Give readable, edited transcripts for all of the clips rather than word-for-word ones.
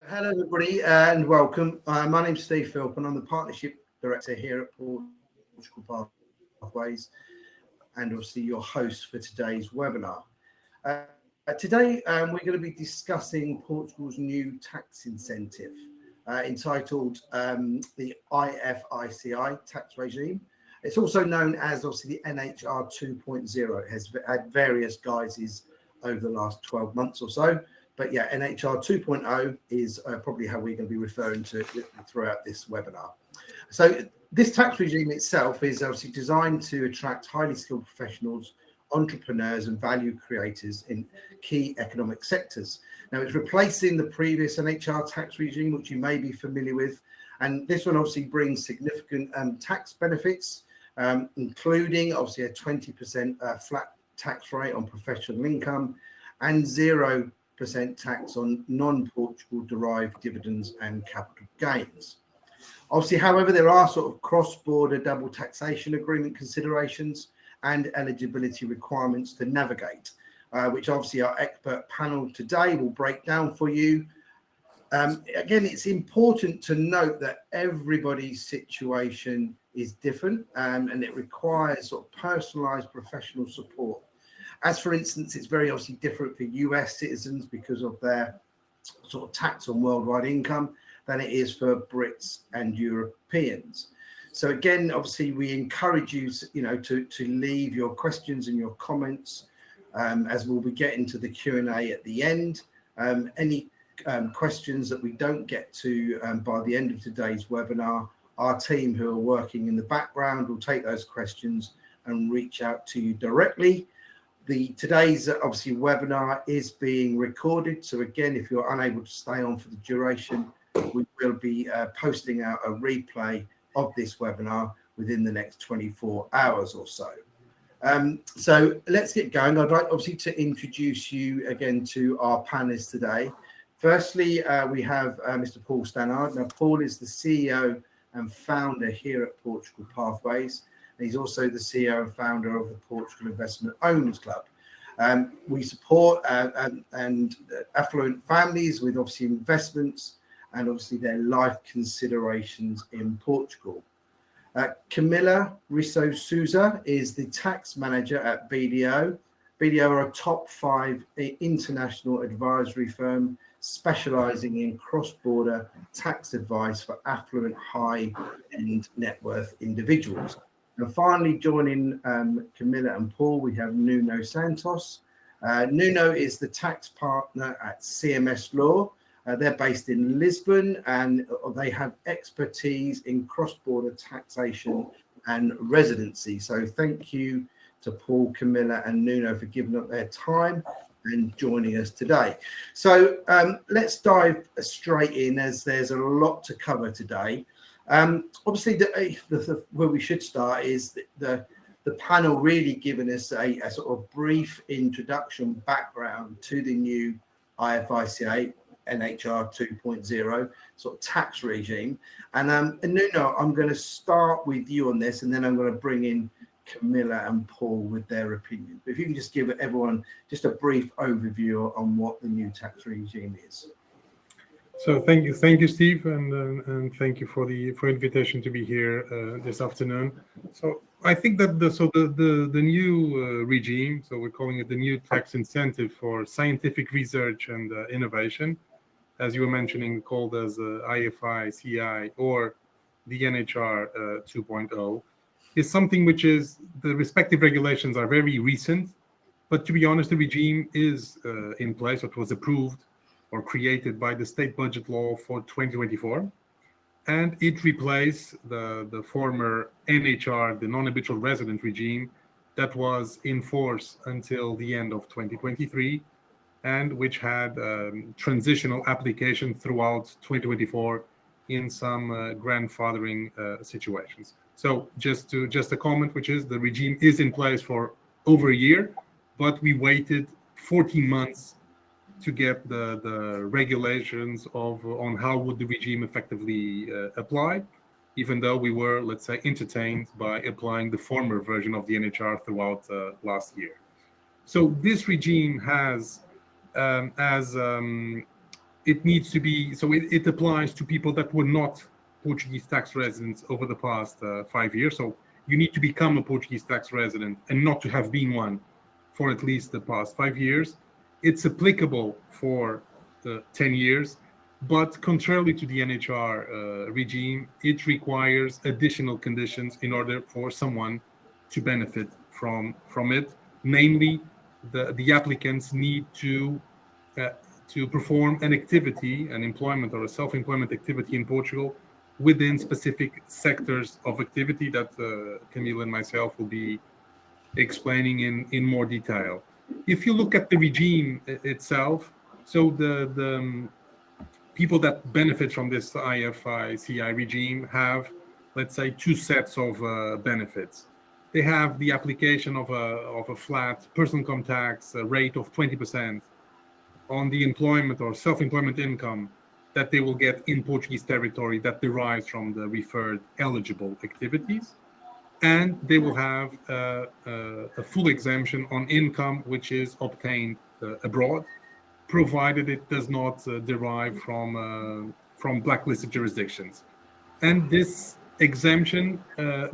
Hello, everybody, and welcome. My name's Steve Philp, and I'm the Partnership Director here at Portugal Pathways, and obviously your host for today's webinar. Today, we're going to be discussing Portugal's new tax incentive entitled the IFICI tax regime. It's also known as obviously the NHR 2.0. It has had various guises over the last 12 months or so. But yeah, NHR 2.0 is probably how we're going to be referring to it throughout this webinar. So this tax regime itself is obviously designed to attract highly skilled professionals, entrepreneurs and value creators in key economic sectors. Now, it's replacing the previous NHR tax regime, which you may be familiar with. And this one obviously brings significant tax benefits, including obviously a 20% flat tax rate on professional income and 0% tax on non-Portugal derived dividends and capital gains. Obviously, however, there are sort of cross-border double taxation agreement considerations and eligibility requirements to navigate, which obviously our expert panel today will break down for you. Again, it's important to note that everybody's situation is different and it requires sort of personalized professional support. As for instance, it's very obviously different for US citizens because of their sort of tax on worldwide income than it is for Brits and Europeans. So again, obviously, we encourage you, to leave your questions and your comments as we'll be getting to the Q&A at the end. Any questions that we don't get to by the end of today's webinar, our team who are working in the background will take those questions and reach out to you directly. Today's obviously webinar is being recorded. So again, if you're unable to stay on for the duration, we will be posting out a replay of this webinar within the next 24 hours or so. So let's get going. I'd like obviously to introduce you again to our panelists today. Firstly, we have Mr. Paul Stannard. Now, Paul is the CEO and founder here at Portugal Pathways. He's also the CEO and founder of the Portugal Investment Owners Club. We support and affluent families with obviously investments and obviously their life considerations in Portugal. Camila Risso Souza is the tax manager at BDO. BDO are a top 5 international advisory firm specializing in cross-border tax advice for affluent high-end net worth individuals. And finally, joining Camila and Paul, we have Nuno Santos. Nuno is the tax partner at CMS Law. They're based in Lisbon and they have expertise in cross-border taxation and residency. So thank you to Paul, Camila and Nuno for giving up their time and joining us today. So let's dive straight in as there's a lot to cover today. Obviously, where we should start is the panel really giving us a sort of brief introduction background to the new IFICI NHR 2.0 sort of tax regime. And Nuno, I'm going to start with you on this, and then I'm going to bring in Camila and Paul with their opinion. But if you can just give everyone just a brief overview on what the new tax regime is. So thank you, Steve, and thank you for the invitation to be here this afternoon. So I think that the new regime, so we're calling it the new tax incentive for scientific research and innovation, as you were mentioning, called as IFICI or the NHR 2.0, is something which is the respective regulations are very recent, but to be honest, the regime is in place. It was approved or created by the state budget law for 2024, and it replaced the former NHR, the non-habitual resident regime, that was in force until the end of 2023, and which had transitional application throughout 2024 in some grandfathering situations. So just a comment, which is the regime is in place for over a year, but we waited 14 months to get the regulations on how would the regime effectively apply, even though we were, let's say, entertained by applying the former version of the NHR throughout last year. So this regime has as it needs to be, so it applies to people that were not Portuguese tax residents over the past 5 years. So you need to become a Portuguese tax resident and not to have been one for at least the past 5 years. It's applicable for 10 years, but contrarily to the NHR regime, it requires additional conditions in order for someone to benefit from it. Namely, the applicants need to perform an activity, an employment or a self-employment activity in Portugal within specific sectors of activity that Camille and myself will be explaining in more detail. If you look at the regime itself, so the people that benefit from this IFICI regime have, let's say, two sets of benefits. They have the application of a flat personal income tax rate of 20% on the employment or self-employment income that they will get in Portuguese territory that derives from the referred eligible activities. And they will have a full exemption on income which is obtained abroad, provided it does not derive from blacklisted jurisdictions. And this exemption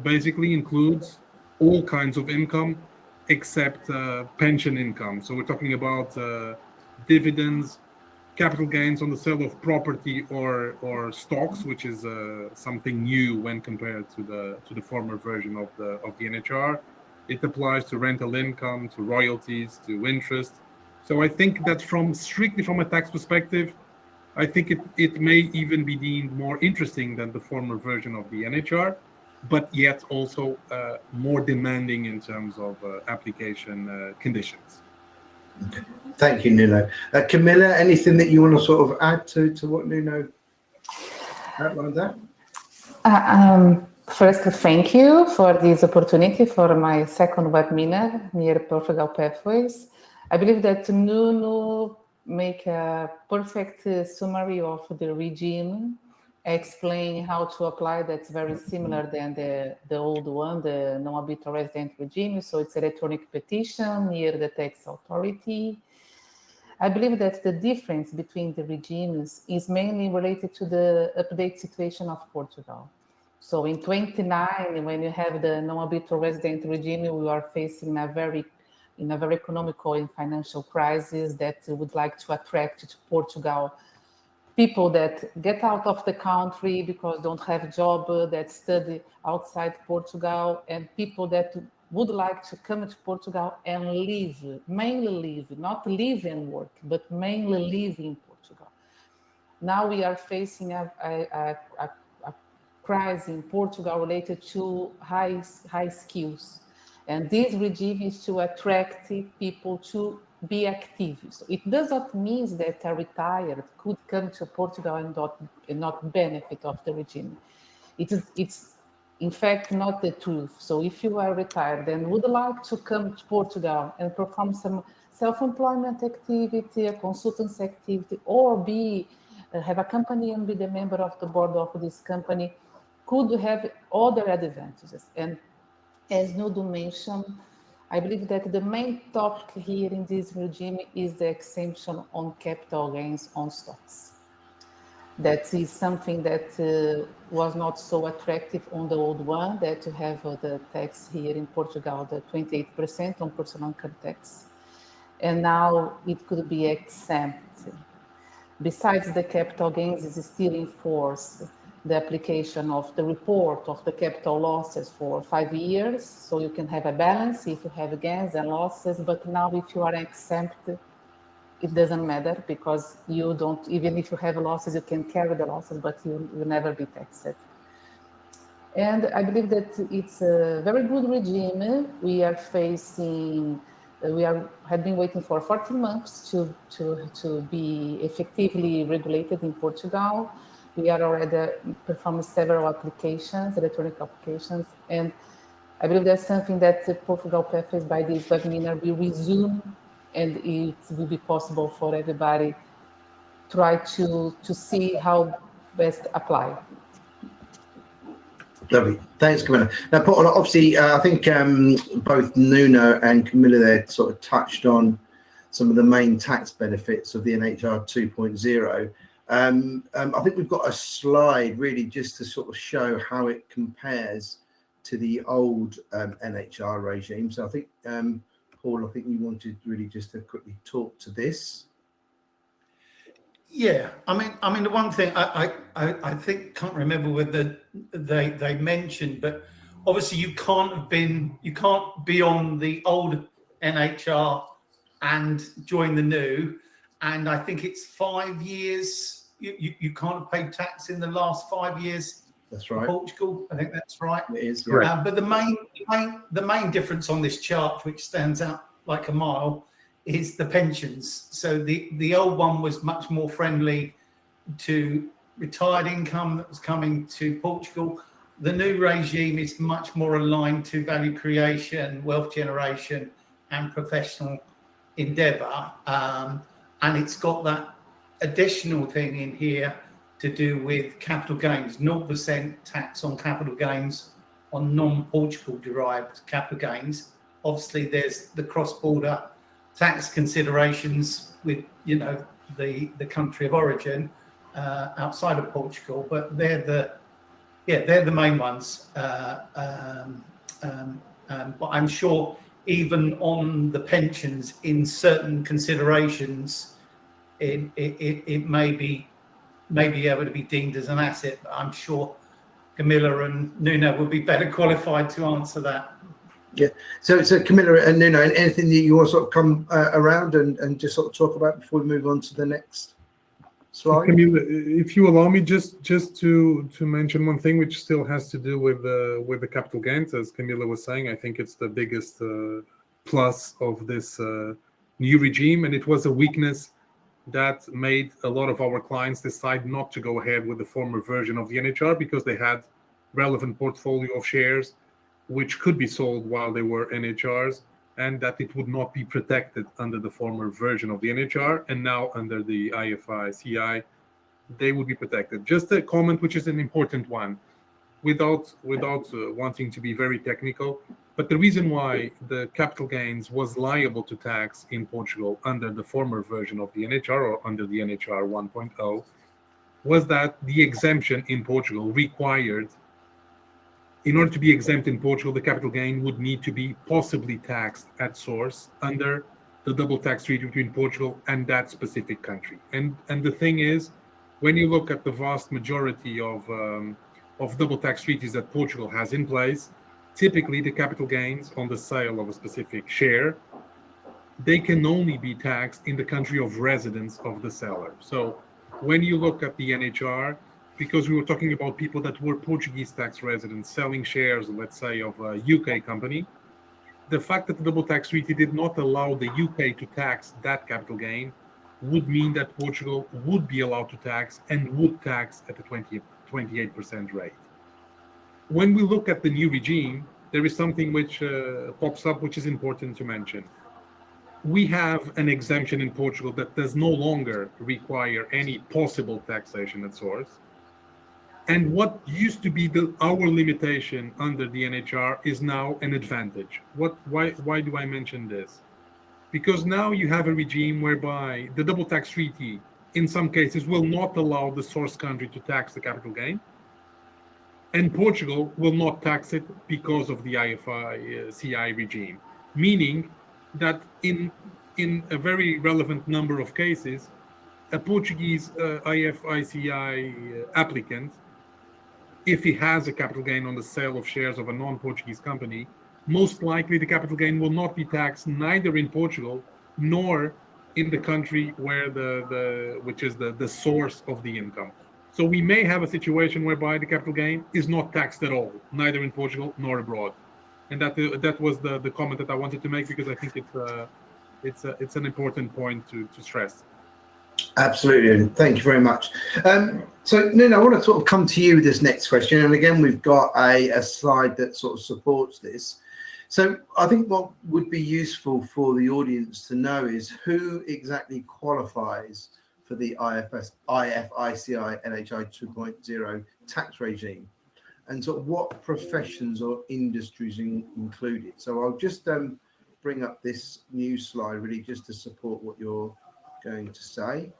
basically includes all kinds of income except pension income. So we're talking about dividends, capital gains on the sale of property or stocks, which is something new when compared to the former version of the NHR. It applies to rental income, to royalties, to interest. So I think that strictly from a tax perspective, I think it may even be deemed more interesting than the former version of the NHR, but yet also more demanding in terms of application conditions. Okay. Thank you, Nuno. Camilla, anything that you want to sort of add to what Nuno outlined there? First, thank you for this opportunity for my second webinar near Portugal Pathways. I believe that Nuno make a perfect summary of the regime, explain how to apply. That's very similar than the old one, the non-habitual resident regime. So it's electronic petition near the tax authority. I believe that the difference between the regimes is mainly related to the update situation of Portugal. So in 2009, when you have the non-habitual resident regime, we are facing a very economical and financial crisis that would like to attract to Portugal people that get out of the country because don't have a job, that study outside Portugal, and people that would like to come to Portugal and live, mainly live, not live and work, but mainly live in Portugal. Now we are facing a crisis in Portugal related to high skills. And this regime is to attract people to be active. So it does not mean that a retired could come to Portugal and not benefit of the regime. It's in fact not the truth. So if you are retired and would like to come to Portugal and perform some self-employment activity, a consultancy activity, or have a company and be the member of the board of this company, could have other advantages. And as Nuno mentioned, I believe that the main topic here in this regime is the exemption on capital gains on stocks. That is something that was not so attractive on the old one, that you have the tax here in Portugal, the 28% on personal income tax. And now it could be exempt. Besides, the capital gains is still in force. The application of the report of the capital losses for 5 years, so you can have a balance if you have gains and losses. But now if you are exempt, it doesn't matter, because you don't, even if you have losses, you can carry the losses, but you will never be taxed. And I believe that it's a very good regime. We are facing, have been waiting for 14 months to be effectively regulated in Portugal. We are already performing several applications, electronic applications, and I believe that's something that the Portugal Pathways by this webinar will resume, and it will be possible for everybody try to see how best apply. Lovely. Thanks, Camilla. Now, obviously, I think both Nuno and Camilla there sort of touched on some of the main tax benefits of the NHR 2.0. I think we've got a slide really just to sort of show how it compares to the old NHR regime. So I think, Paul, I think you wanted really just to quickly talk to this. Yeah, I mean, the one thing I think, can't remember whether they mentioned, but obviously you can't be on the old NHR and join the new, and I think it's 5 years. You can't have paid tax in the last 5 years. That's right. Portugal, I think that's right. It is. Correct. But the main difference on this chart, which stands out like a mile, is the pensions. So the old one was much more friendly to retired income that was coming to Portugal. The new regime is much more aligned to value creation, wealth generation, and professional endeavour. And it's got that additional thing in here to do with capital gains, 0% tax on capital gains on non-Portugal derived capital gains. Obviously, there's the cross-border tax considerations with, the country of origin outside of Portugal, but they're the main ones. But I'm sure even on the pensions, in certain considerations, it may be able to be deemed as an asset. But I'm sure Camilla and Nuno will be better qualified to answer that. Yeah. So Camilla and Nuno, anything that you want to sort of come around and just sort of talk about before we move on to the next slide? Camilla, if you allow me, just to mention one thing which still has to do with the capital gains, as Camilla was saying. I think it's the biggest plus of this new regime, and it was a weakness that made a lot of our clients decide not to go ahead with the former version of the NHR because they had relevant portfolio of shares which could be sold while they were NHRs, and that it would not be protected under the former version of the NHR, and now under the IFICI, they would be protected. Just a comment, which is an important one, without wanting to be very technical, but the reason why the capital gains was liable to tax in Portugal under the former version of the NHR or under the NHR 1.0 was that the exemption in Portugal required, in order to be exempt in Portugal, the capital gain would need to be possibly taxed at source under the double tax treaty between Portugal and that specific country. And the thing is, when you look at the vast majority of double tax treaties that Portugal has in place, typically the capital gains on the sale of a specific share, they can only be taxed in the country of residence of the seller. So when you look at the NHR, because we were talking about people that were Portuguese tax residents selling shares, let's say, of a UK company, the fact that the double tax treaty did not allow the UK to tax that capital gain would mean that Portugal would be allowed to tax and would tax at a 28% rate. When we look at the new regime, there is something which pops up, which is important to mention. We have an exemption in Portugal that does no longer require any possible taxation at source. And what used to be our limitation under the NHR is now an advantage. Why do I mention this? Because now you have a regime whereby the double tax treaty, in some cases, will not allow the source country to tax the capital gain. And Portugal will not tax it because of the IFICI regime. Meaning that in a very relevant number of cases, a Portuguese IFICI applicant, if he has a capital gain on the sale of shares of a non-Portuguese company, most likely the capital gain will not be taxed neither in Portugal nor in the country where which is the source of the income. So we may have a situation whereby the capital gain is not taxed at all, neither in Portugal nor abroad. And that was the comment that I wanted to make, because I think it's an important point to stress. Absolutely. Thank you very much. So, Nuno, I want to sort of come to you with this next question. And again, we've got a slide that sort of supports this. So I think what would be useful for the audience to know is who exactly qualifies for the IFICI NHR 2.0 tax regime, and sort of what professions or industries included. So I'll just bring up this new slide really just to support what you're going to say.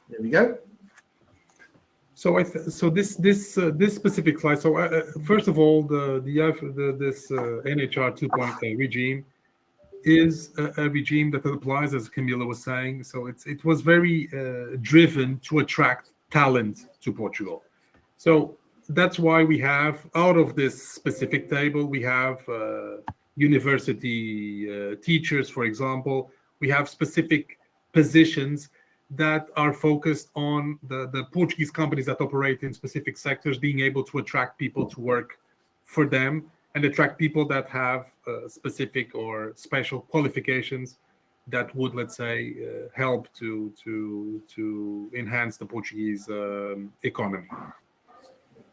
There we go. So this specific slide. So first of all, this NHR 2.0 regime is a regime that applies, as Camila was saying. So it was very driven to attract talent to Portugal. So that's why we have, out of this specific table, we have university teachers, for example. We have specific positions that are focused on the Portuguese companies that operate in specific sectors, being able to attract people to work for them and attract people that have specific or special qualifications that would, let's say, help to enhance the Portuguese economy.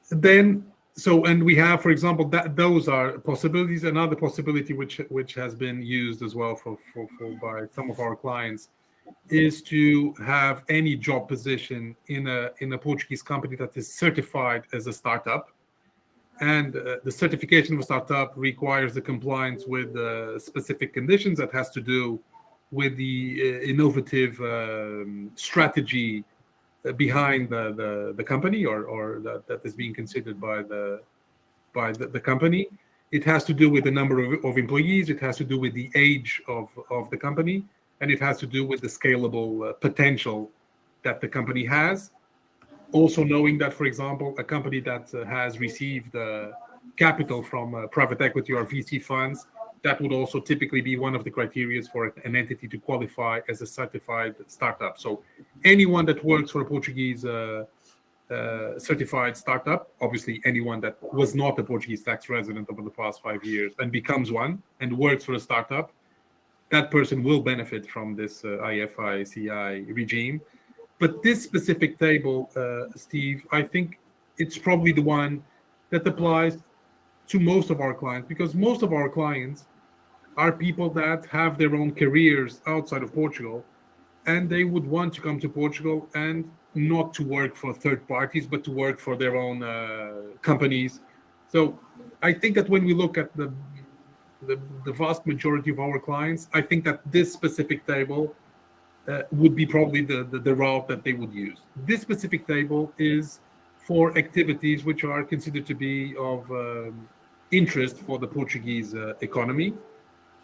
Then, and we have, for example, that those are possibilities. Another possibility which has been used as well for by some of our clients is to have any job position in a Portuguese company that is certified as a startup. And the certification of a startup requires the compliance with specific conditions that has to do with the innovative strategy behind the company or that is being considered by the company. It has to do with the number of employees. It has to do with the age of the company. And it has to do with the scalable potential that the company has. Also knowing that, for example, a company that has received capital from private equity or VC funds, that would also typically be one of the criteria for an entity to qualify as a certified startup. So anyone that works for a Portuguese certified startup, obviously anyone that was not a Portuguese tax resident over the past 5 years and becomes one and works for a startup, that person will benefit from this IFICI regime. But this specific table, Steve, I think it's probably the one that applies to most of our clients, because most of our clients are people that have their own careers outside of Portugal, and they would want to come to Portugal and not to work for third parties, but to work for their own companies. So I think that when we look at the vast majority of our clients, I think that this specific table would be probably the route that they would use. This specific table is for activities which are considered to be of interest for the Portuguese economy.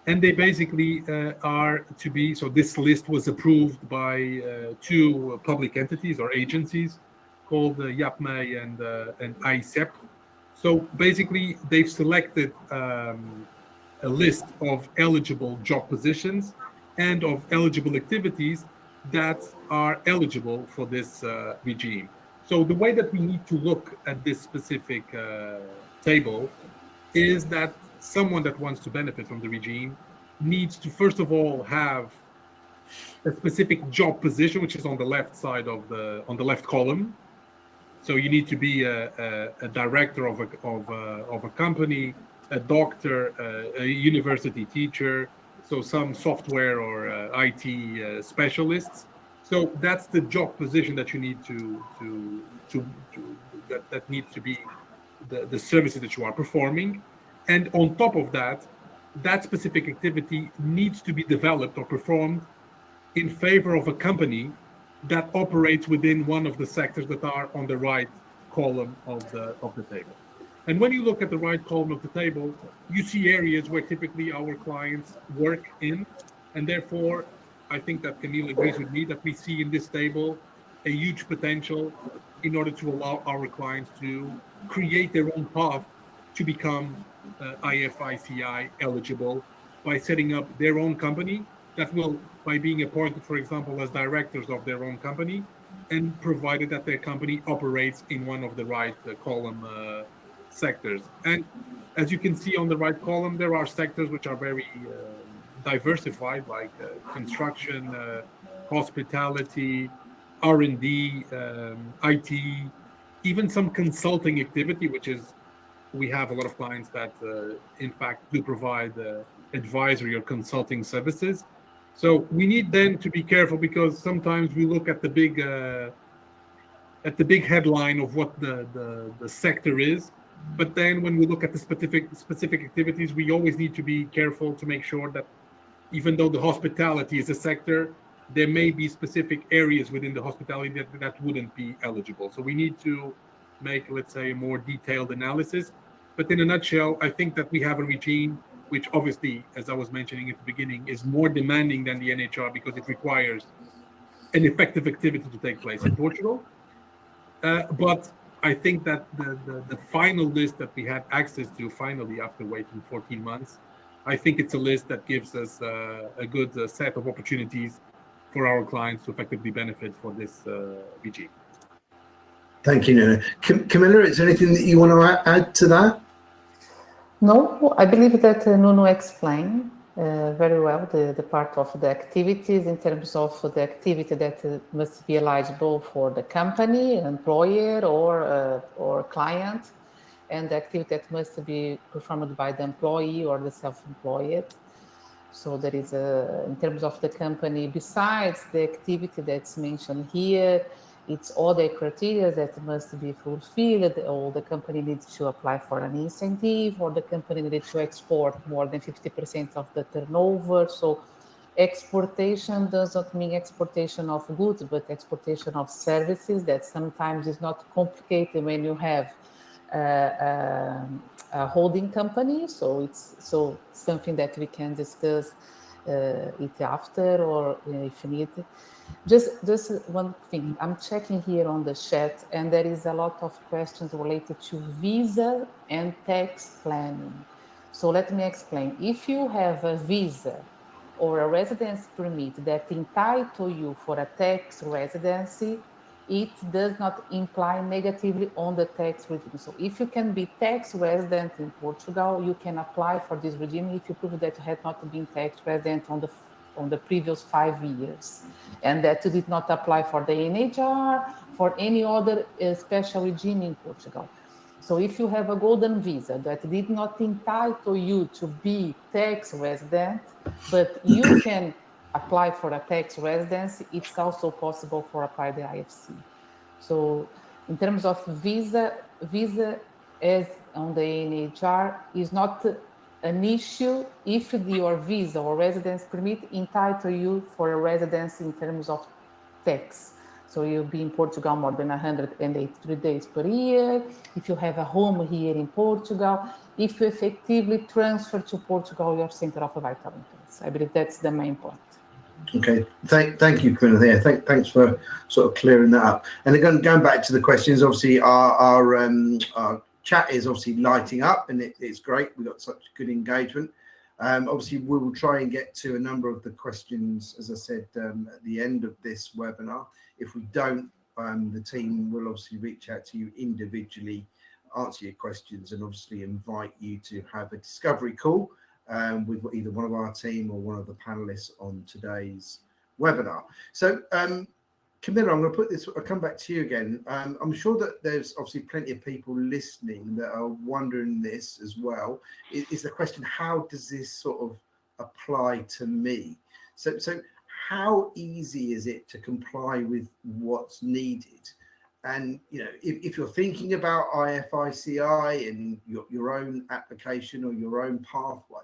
And they basically are to be, so this list was approved by two public entities or agencies called IAPME and ICEP. So basically they've selected a list of eligible job positions and of eligible activities that are eligible for this regime. So the way that we need to look at this specific table is that someone that wants to benefit from the regime needs to, first of all, have a specific job position, which is on the left side of on the left column. So you need to be a director of a company, a doctor, a university teacher, so some software or IT specialists. So that's the job position that you need that needs to be the services that you are performing. And on top of that, that specific activity needs to be developed or performed in favor of a company that operates within one of the sectors that are on the right column of the table. And when you look at the right column of the table, you see areas where typically our clients work in, and therefore I think that Camille agrees with me that we see in this table a huge potential in order to allow our clients to create their own path to become IFICI eligible by setting up their own company that will, by being appointed, for example, as directors of their own company, and provided that their company operates in one of the right column sectors. And as you can see on the right column, there are sectors which are very diversified, like construction, hospitality, R&D, IT, even some consulting activity, which is, we have a lot of clients that in fact do provide advisory or consulting services. So we need then to be careful, because sometimes we look at the big headline of what the sector is, but then when we look at the specific activities, we always need to be careful to make sure that even though the hospitality is a sector, there may be specific areas within the hospitality that wouldn't be eligible. So we need to make, let's say, a more detailed analysis. But in a nutshell, I think that we have a regime which obviously, as I was mentioning at the beginning, is more demanding than the NHR because it requires an effective activity to take place in Portugal. But I think that the final list that we had access to finally after waiting 14 months, I think it's a list that gives us a good set of opportunities for our clients to effectively benefit for this regime. Thank you, Nuno. Camilla, is there anything that you want to add to that? No, I believe that Nuno explained very well the part of the activities in terms of the activity that must be eligible for the company, employer, or client, and the activity that must be performed by the employee or the self-employed. So there is in terms of the company, besides the activity that's mentioned here, it's all the criteria that must be fulfilled, or the company needs to apply for an incentive, or the company needs to export more than 50% of the turnover. So exportation doesn't mean exportation of goods, but exportation of services. That sometimes is not complicated when you have a holding company. So it's something that we can discuss it after, or if you need. Just one thing, I'm checking here on the chat, and there is a lot of questions related to visa and tax planning. So let me explain. If you have a visa or a residence permit that entitle you for a tax residency, it does not imply negatively on the tax regime. So if you can be tax resident in Portugal, you can apply for this regime if you prove that you had not been tax resident on the previous 5 years, and that you did not apply for the NHR, for any other special regime in Portugal. So if you have a golden visa that did not entitle you to be tax resident, but you can apply for a tax residency, it's also possible for apply the IFC. So in terms of visa as on the NHR is not an issue if your visa or residence permit entitle you for a residency in terms of tax. So you'll be in Portugal more than 183 days per year, if you have a home here in Portugal, if you effectively transfer to Portugal your center of vital interest. I believe that's the main point. Okay, thank you, Camilla. There, thanks for sort of clearing that up. And again, going back to the questions, obviously our chat is obviously lighting up, and it's great. We've got such good engagement. Obviously, we will try and get to a number of the questions, as I said, at the end of this webinar. If we don't, the team will obviously reach out to you individually, answer your questions, and obviously invite you to have a discovery call with either one of our team or one of the panelists on today's webinar. So, Camilla, I'm going to put this, I'll come back to you again. I'm sure that there's obviously plenty of people listening that are wondering this as well. Is the question, how does this sort of apply to me? So how easy is it to comply with what's needed? And, you know, if you're thinking about IFICI and your own application or your own pathway,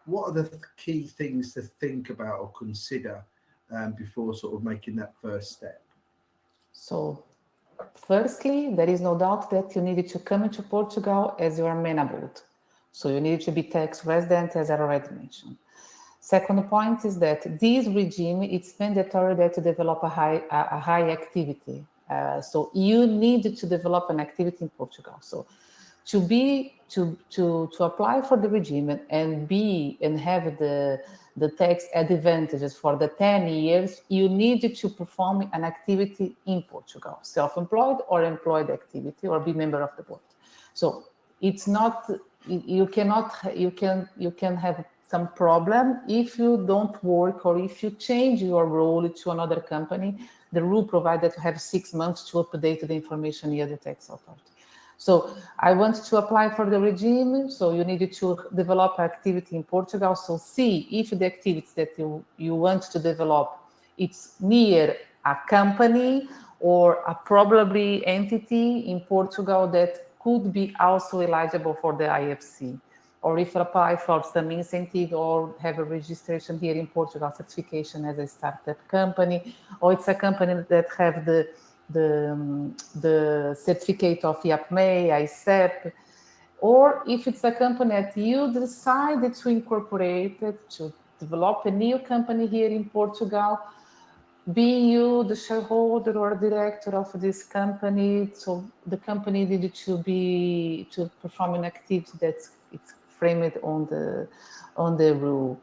what are the key things to think about or consider before sort of making that first step? So, firstly, there is no doubt that you needed to come into Portugal as you are enabled. So you need to be tax resident, as I already mentioned. Second point is that this regime, it's mandatory that you develop a high activity. So you need to develop an activity in Portugal. So to apply for the regime and have the tax advantages for the 10 years, you need to perform an activity in Portugal, self-employed or employed activity, or be member of the board. So it's not, you can have some problem if you don't work, or if you change your role to another company. The rule provides that you have 6 months to update the information near the tax authority. So I want to apply for the regime. So you need to develop activity in Portugal. So see if the activities that you want to develop, it's near a company or a probably entity in Portugal that could be also eligible for the IFC. or if you apply for some incentive or have a registration here in Portugal, certification as a startup company, or it's a company that have the certificate of IAPME, ICEP, or if it's a company that you decided to incorporate it, to develop a new company here in Portugal, be you the shareholder or director of this company, so the company needed to perform an activity that's it's framed on the rule.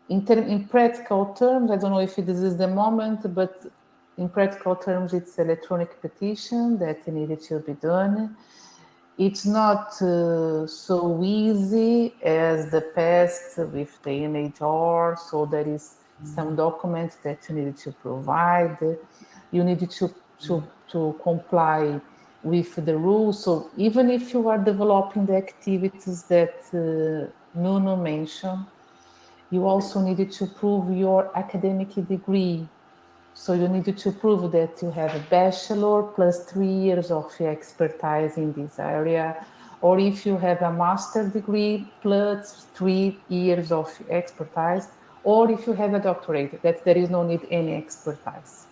In practical terms, I don't know if this is the moment, but in practical terms, it's electronic petition that needed to be done. It's not so easy as the past with the NHR, so there is some documents that you need to provide. You need to comply with the rules. So even if you are developing the activities that Nuno mentioned, you also need to prove your academic degree. So you need to prove that you have a bachelor plus 3 years of expertise in this area, or if you have a master's degree plus 3 years of expertise, or if you have a doctorate, that there is no need any expertise.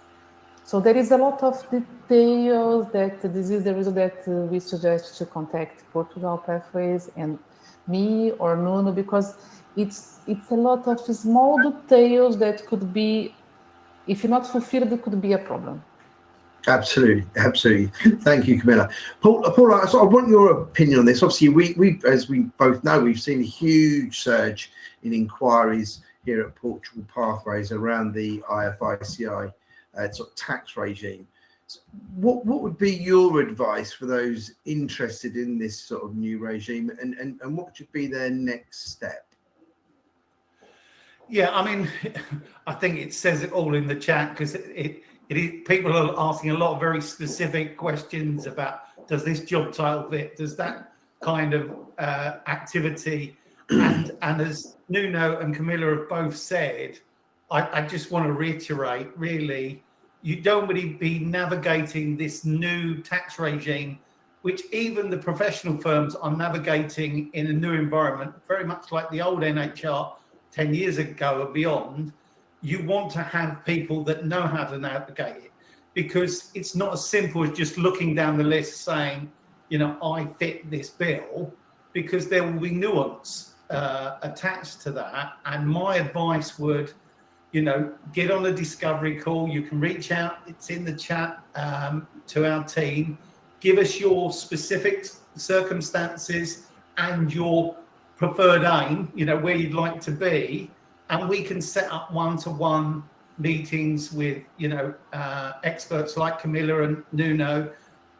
So there is a lot of details that this is the reason that we suggest to contact Portugal Pathways and me or Nuno, because it's a lot of small details that could be, if you're not fulfilled, it could be a problem. Absolutely. Thank you, Camilla. Paul, so I want your opinion on this. Obviously, we, as we both know, we've seen a huge surge in inquiries here at Portugal Pathways around the IFICI sort of tax regime. So what would be your advice for those interested in this sort of new regime, and what should be their next step? Yeah, I mean, I think it says it all in the chat, because people are asking a lot of very specific questions about, does this job title fit? Does that kind of activity? And as Nuno and Camilla have both said, I just want to reiterate, really, you don't really be navigating this new tax regime, which even the professional firms are navigating in a new environment, very much like the old NHR 10 years ago or beyond. You want to have people that know how to navigate it, because it's not as simple as just looking down the list saying, I fit this bill, because there will be nuance attached to that. And my advice would, get on a discovery call. You can reach out, it's in the chat, to our team. Give us your specific circumstances and your preferred aim, where you'd like to be, and we can set up one-to-one meetings with experts like Camilla and Nuno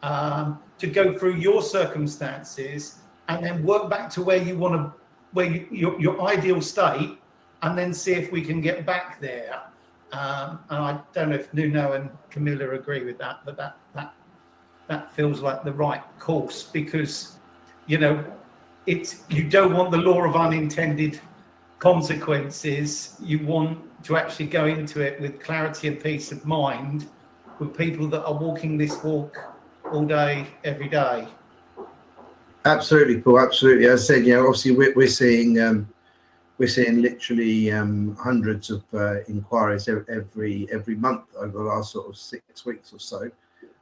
to go through your circumstances, and then work back to where you want to, your ideal state, and then see if we can get back there. And I don't know if Nuno and Camilla agree with that, but that feels like the right course, because you don't want the law of unintended consequences. You want to actually go into it with clarity and peace of mind, with people that are walking this walk all day, every day. Absolutely, Paul. Absolutely. As I said, obviously we're seeing literally hundreds of inquiries every month over the last sort of 6 weeks or so.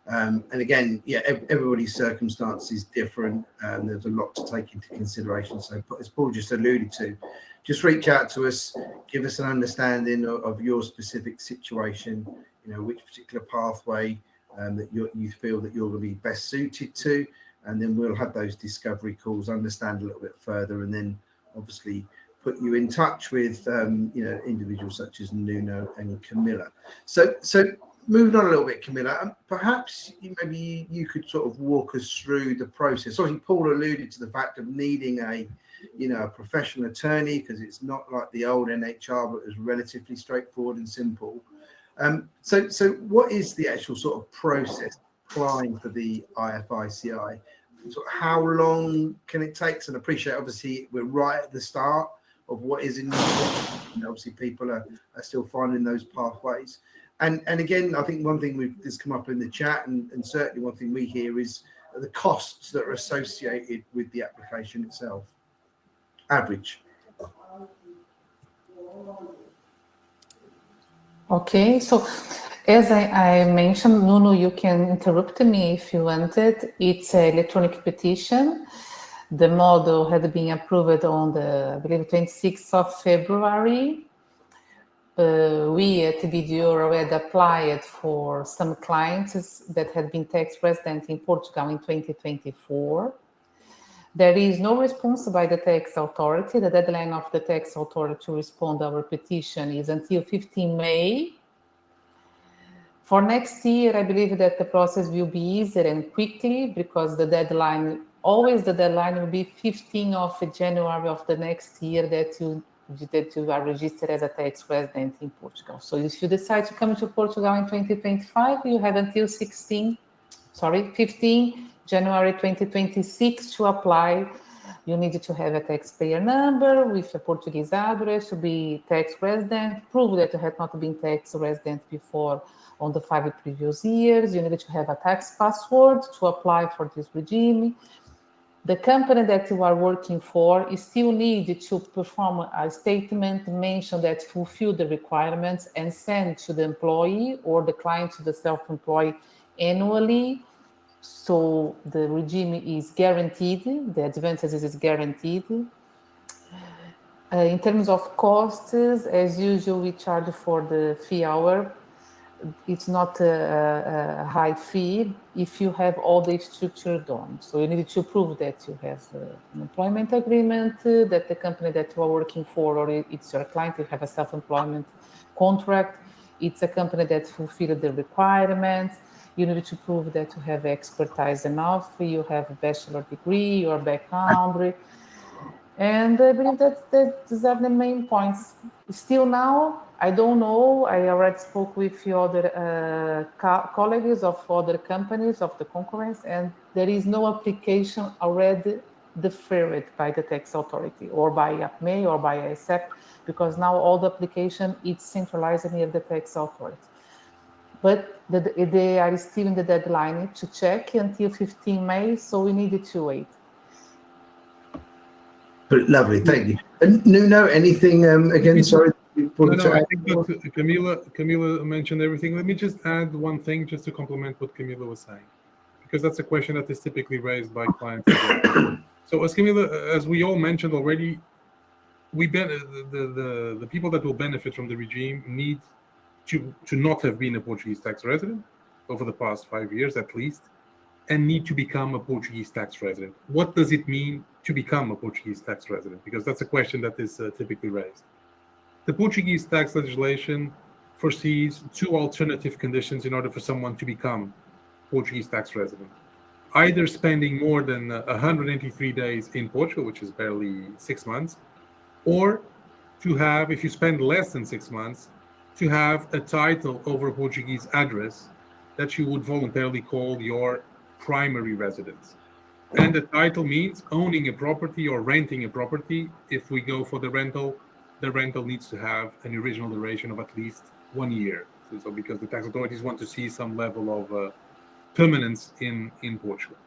And again, everybody's circumstance is different, and there's a lot to take into consideration. So as Paul just alluded to, just reach out to us, give us an understanding of your specific situation, which particular pathway that you feel that you're going to be best suited to, and then we'll have those discovery calls, understand a little bit further, and then obviously put you in touch with individuals such as Nuno and Camilla. So moving on a little bit, Camilla, perhaps maybe you could sort of walk us through the process. Obviously, Paul alluded to the fact of needing a professional attorney, because it's not like the old NHR, but it was relatively straightforward and simple. So what is the actual sort of process applying for the IFICI? So how long can it take? And I appreciate, obviously, we're right at the start of what is in obviously people are still finding those pathways. And again, I think one thing that's come up in the chat, and certainly one thing we hear, is the costs that are associated with the application itself. average? Okay, so as I mentioned, Nuno, you can interrupt me if you wanted. It's an electronic petition. The model had been approved on the, I believe, 26th of February. We at BDO already applied for some clients that had been tax resident in Portugal in 2024. There is no response by the tax authority. The deadline of the tax authority to respond to our petition is until 15 May. For next year, I believe that the process will be easier and quickly because the deadline will be 15th of January of the next year that you are registered as a tax resident in Portugal. So if you decide to come to Portugal in 2025, you have until 15 January 2026 to apply. You need to have a taxpayer number with a Portuguese address to be tax resident, prove that you have not been tax resident before on the 5 previous years. You need to have a tax password to apply for this regime. The company that you are working for, you still need to perform a statement, mention that fulfill the requirements and send to the employee or the client to the self-employed annually. So the regime is guaranteed, the advantages is guaranteed. In terms of costs, as usual, we charge for the fee hour. It's not a high fee if you have all the structure done. So you need to prove that you have an employment agreement, that the company that you are working for, or it's your client, you have a self-employment contract. It's a company that fulfills the requirements. You need to prove that you have expertise enough, you have a bachelor degree, your background. And I believe that these are the main points. Still now, I don't know. I already spoke with your other colleagues of other companies of the concurrence, and there is no application already deferred by the tax authority or by APME or by ISEP, because now all the application is centralized near the tax authority. But they are still in the deadline to check until 15 May, so we needed to wait. Lovely, thank you. And Nuno, anything again? Sorry. No, I think that Camila mentioned everything. Let me just add one thing just to complement what Camila was saying, because that's a question that is typically raised by clients. So as we all mentioned already, the people that will benefit from the regime need to not have been a Portuguese tax resident over the past 5 years at least, and need to become a Portuguese tax resident. What does it mean to become a Portuguese tax resident? Because that's a question that is typically raised. The Portuguese tax legislation foresees two alternative conditions in order for someone to become Portuguese tax resident. Either spending more than 183 days in Portugal, which is barely 6 months, or to have, if you spend less than 6 months, to have a title over a Portuguese address that you would voluntarily call your primary residence. And the title means owning a property or renting a property. If we go for the rental needs to have an original duration of at least 1 year. So because the tax authorities want to see some level of permanence in Portugal.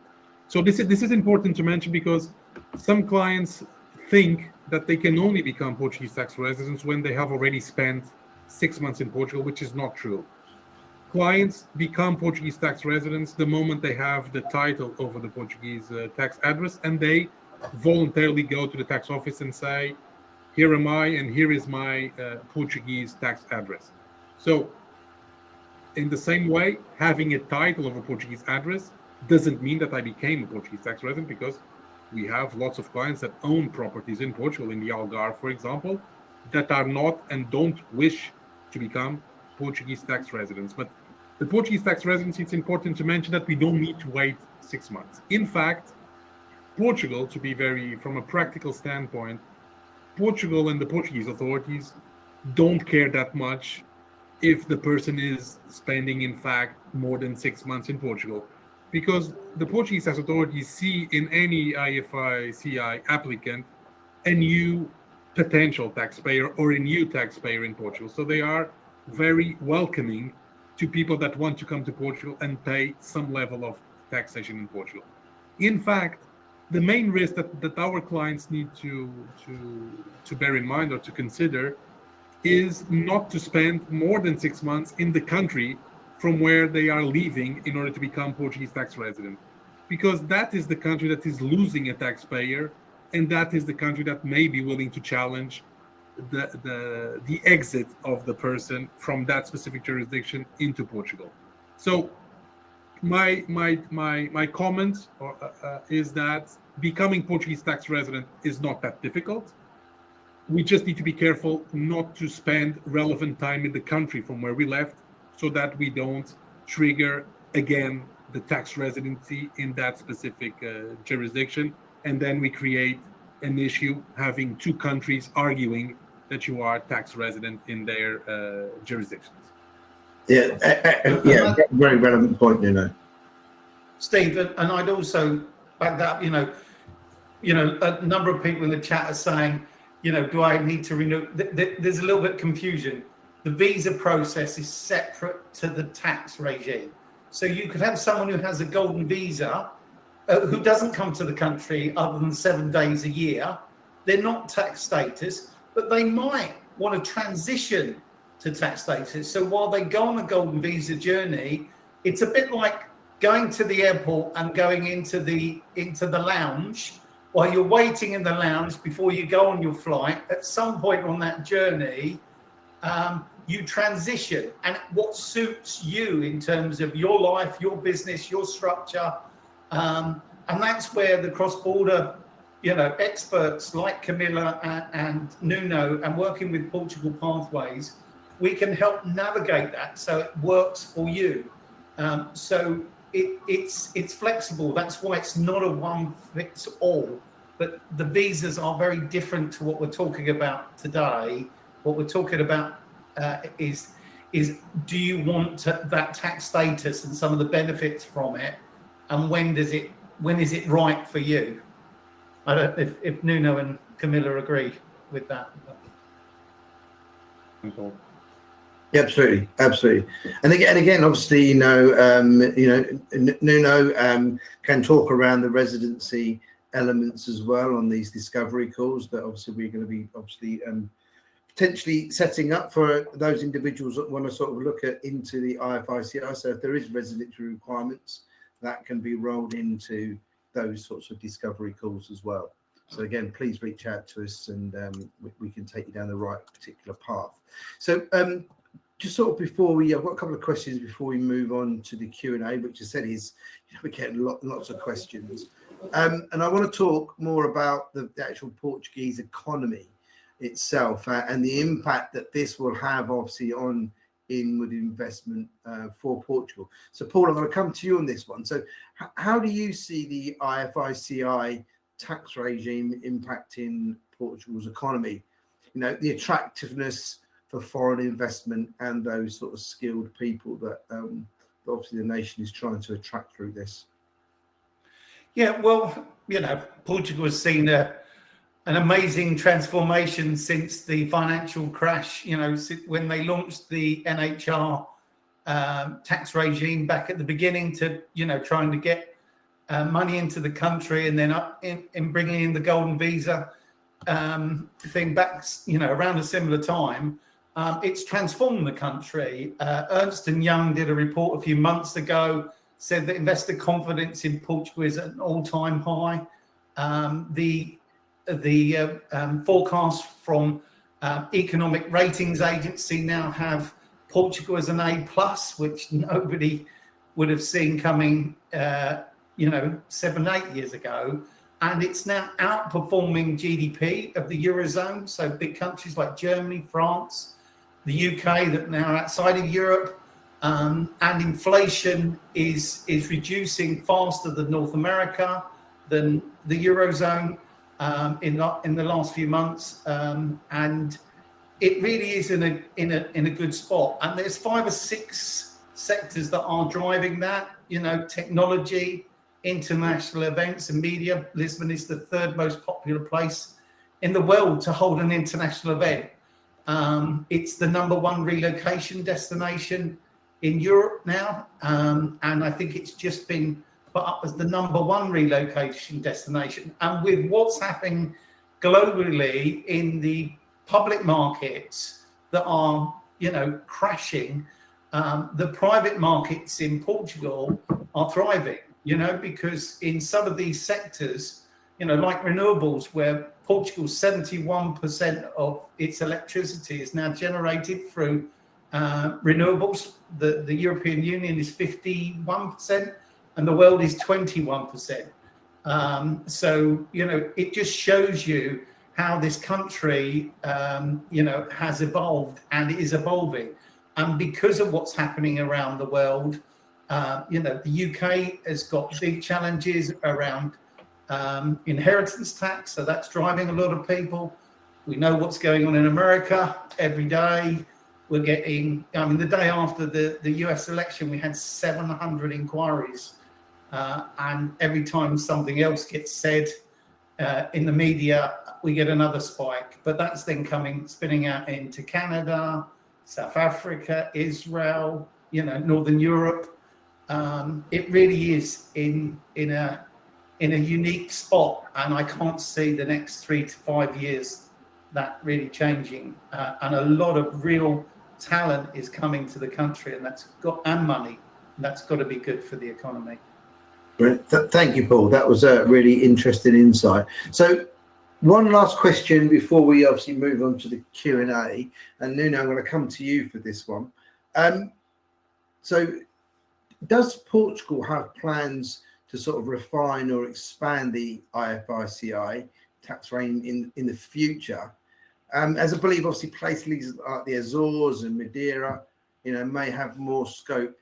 So this is important to mention, because some clients think that they can only become Portuguese tax residents when they have already spent 6 months in Portugal, which is not true. Clients become Portuguese tax residents the moment they have the title over the Portuguese tax address, and they voluntarily go to the tax office and say, here am I, and here is my Portuguese tax address. So in the same way, having a title of a Portuguese address doesn't mean that I became a Portuguese tax resident, because we have lots of clients that own properties in Portugal, in the Algarve, for example, that are not and don't wish to become Portuguese tax residents. But the Portuguese tax residency, it's important to mention that we don't need to wait 6 months. In fact, Portugal, to be from a practical standpoint, Portugal and the Portuguese authorities don't care that much if the person is spending, in fact, more than 6 months in Portugal, because the Portuguese tax authorities see in any IFICI applicant a new potential taxpayer or a new taxpayer in Portugal. So they are very welcoming to people that want to come to Portugal and pay some level of taxation in Portugal. In fact, the main risk that our clients need to bear in mind or to consider is not to spend more than 6 months in the country from where they are leaving in order to become Portuguese tax resident, because that is the country that is losing a taxpayer, and that is the country that may be willing to challenge the exit of the person from that specific jurisdiction into Portugal. So my comment is that becoming Portuguese tax resident is not that difficult. We just need to be careful not to spend relevant time in the country from where we left, so that we don't trigger again the tax residency in that specific jurisdiction, and then we create an issue having two countries arguing that you are tax resident in their jurisdictions. Yeah, very relevant point, Steve, and I'd also back that up. A number of people in the chat are saying, do I need to renew? There's a little bit of confusion. The visa process is separate to the tax regime. So you could have someone who has a golden visa who doesn't come to the country other than 7 days a year. They're not tax status, but they might want to transition to tax status. So while they go on a golden visa journey, it's a bit like going to the airport and going into the lounge. While you're waiting in the lounge before you go on your flight, at some point on that journey, you transition, and what suits you in terms of your life, your business, your structure, and that's where the cross-border, experts like Camilla and Nuno, and working with Portugal Pathways, we can help navigate that so it works for you. So it's flexible. That's why it's not a one fits all. But the visas are very different to what we're talking about today. What we're talking about is do you want that tax status and some of the benefits from it, and when is it right for you? I don't know if Nuno and Camilla agree with that. Yeah, absolutely. And again, obviously, Nuno can talk around the residency elements as well on these discovery calls that obviously we're going to be potentially setting up for those individuals that want to sort of look into the IFICI. So if there is residency requirements, that can be rolled into those sorts of discovery calls as well. So again, please reach out to us, and we can take you down the right particular path. So just sort of before I've got a couple of questions before we move on to the Q&A, which I said is, we're getting lots of questions. And I want to talk more about the actual Portuguese economy itself and the impact that this will have, obviously, on inward investment for Portugal. So, Paul, I'm going to come to you on this one. So, how do you see the IFICI tax regime impacting Portugal's economy? The attractiveness for foreign investment and those sort of skilled people that obviously the nation is trying to attract through this. Yeah, well, Portugal has seen an amazing transformation since the financial crash, when they launched the NHR tax regime back at the beginning to, trying to get money into the country, and then up in bringing in the golden visa thing back, around a similar time. It's transformed the country. Ernst & Young did a report a few months ago, said that investor confidence in Portugal is at an all-time high. The forecast from Economic Ratings Agency now have Portugal as an A+, which nobody would have seen coming, 7-8 years ago. And it's now outperforming GDP of the Eurozone. So big countries like Germany, France, the UK that now are outside of Europe. And inflation is reducing faster than North America, than the Eurozone in the last few months. And it really is in a good spot. And there's 5 or 6 sectors that are driving that, technology, international events and media. Lisbon is the 3rd most popular place in the world to hold an international event. It's the #1 relocation destination in Europe now. And I think it's just been put up as the #1 relocation destination. And with what's happening globally in the public markets that are, crashing, the private markets in Portugal are thriving, because in some of these sectors, like renewables, where Portugal's 71% of its electricity is now generated through renewables. The European Union is 51% and the world is 21%. So, it just shows you how this country, has evolved and is evolving. And because of what's happening around the world, the UK has got big challenges around inheritance tax. So that's driving a lot of people. We know what's going on in America every day. We're getting, the day after the US election, we had 700 inquiries. And every time something else gets said in the media, we get another spike. But that's then spinning out into Canada, South Africa, Israel, Northern Europe. It really is in a unique spot. And I can't see the next 3 to 5 years that really changing. And a lot of real talent is coming to the country, and money. And that's got to be good for the economy. Thank you, Paul. That was a really interesting insight. So one last question before we obviously move on to the Q&A. And Nuno, I'm going to come to you for this one. So does Portugal have plans to sort of refine or expand the IFICI tax regime in the future? As I believe, obviously, places like the Azores and Madeira, may have more scope